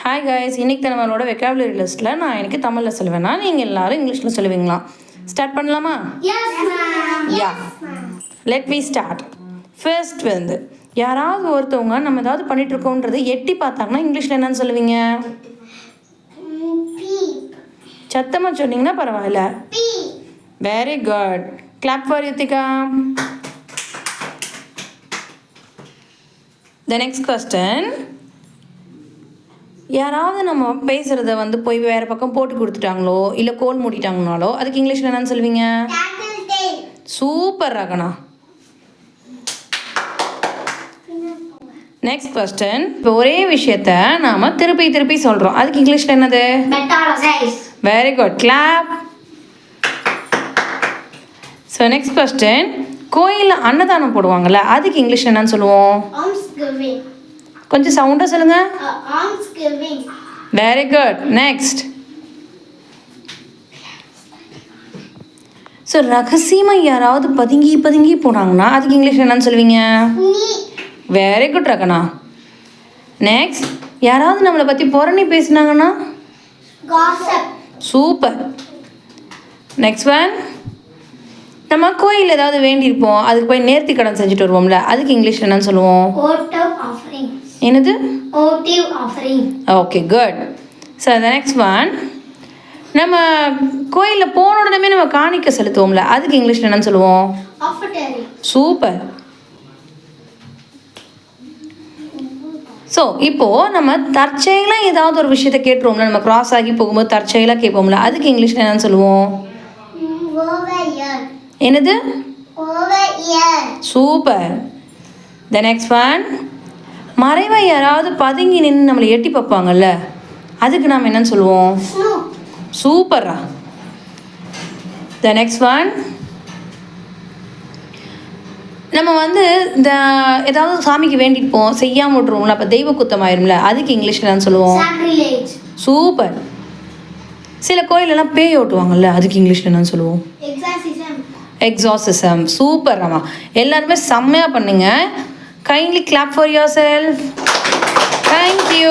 Hi guys, இன்னைக்கு நம்மளோட vocabulary லிஸ்ட்டில் நான் எனக்கு தமிழில் சொல்லுவேன்னா நீங்கள் எல்லாரும் இங்கிலீஷில் சொல்லுவீங்களா? ஸ்டார்ட் பண்ணலாமா? யா, லெட் மீ ஸ்டார்ட். ஃபர்ஸ்ட் வந்து யாராவது ஒருத்தவங்க நம்ம ஏதாவது பண்ணிகிட்ருக்கோன்றதை எட்டி பார்த்தாங்கன்னா இங்கிலீஷில் என்னன்னு சொல்லுவீங்க? சத்தமாக சொன்னீங்கன்னா பரவாயில்ல. Very good. Clap for Yuthika. The next question. யாராவது நம்ம பேசுகிறத வந்து போய் வேறு பக்கம் போட்டு கொடுத்துட்டாங்களோ இல்லை கோல் மூடிட்டாங்கனாலோ அதுக்கு இங்கிலீஷில் என்னன்னு சொல்லுவீங்க? சூப்பர் ரகனா. Next question. இப்போ ஒரே விஷயத்த நாம் திருப்பி திருப்பி சொல்கிறோம், அதுக்கு இங்கிலீஷில் என்னது? Very good. Clap. So next question. கோயிலில் அன்னதானம் போடுவாங்கள்ல, அதுக்கு இங்கிலீஷில் என்னன்னு சொல்லுவோம்? கொஞ்சம் சவுண்டாக சொல்லுங்கள். Very good. நெக்ஸ்ட். ஸோ ரகசியமாக யாராவது பதுங்கி பதுங்கி போனாங்கன்னா அதுக்கு இங்கிலீஷில் என்னன்னு சொல்லுவீங்க? Very good Rakana. நெக்ஸ்ட். யாராவது நம்மளை பற்றி புரணி பேசினாங்கன்னா? சூப்பர். Next one. நம்ம கோயில் ஏதாவது வேண்டியிருப்போம், அதுக்கு போய் நேர்த்தி கடன் செஞ்சுட்டு வருவோம்ல, அதுக்கு இங்கிலீஷில் என்னன்னு சொல்லுவோம்? என்னது? Okay, good. So the next one. நம்ம கோயிலில் போன உடனே நம்ம காணிக்க செலுத்துவோம்ல, அதுக்கு இங்கிலீஷில் என்னன்னு சொல்லுவோம்? சூப்பர். ஸோ இப்போது நம்ம தற்செயலாக ஏதாவது ஒரு விஷயத்தை கேட்டுருவோம்ல, நம்ம கிராஸ் ஆகி போகும்போது தற்செயலாக கேட்போம்ல, அதுக்கு இங்கிலீஷில் என்னன்னு சொல்லுவோம்? என்னது? சூப்பர். The next one. மறைவாக யாராவது பதுங்கி நின்று நம்மளை எட்டி பார்ப்பாங்கல்ல, அதுக்கு நாம் என்னன்னு சொல்லுவோம்? சூப்பரா. The next one. நம்ம வந்து இந்த ஏதாவது சாமிக்கு வேண்டிப்போம், செய்யாமல் விட்ருவோம்ல, அப்போ தெய்வ குத்தம் ஆயிரும்ல, அதுக்கு இங்கிலீஷில் என்னன்னு சொல்லுவோம்? சூப்பர். சில கோயிலெல்லாம் பேய் ஓட்டுவாங்கல்ல, அதுக்கு இங்கிலீஷில் என்னன்னு சொல்லுவோம்? எக்ஸாசிசம். சூப்பர் ராமா. எல்லாருமே செம்மையாக பண்ணுங்க. Kindly clap for yourself. Thank you.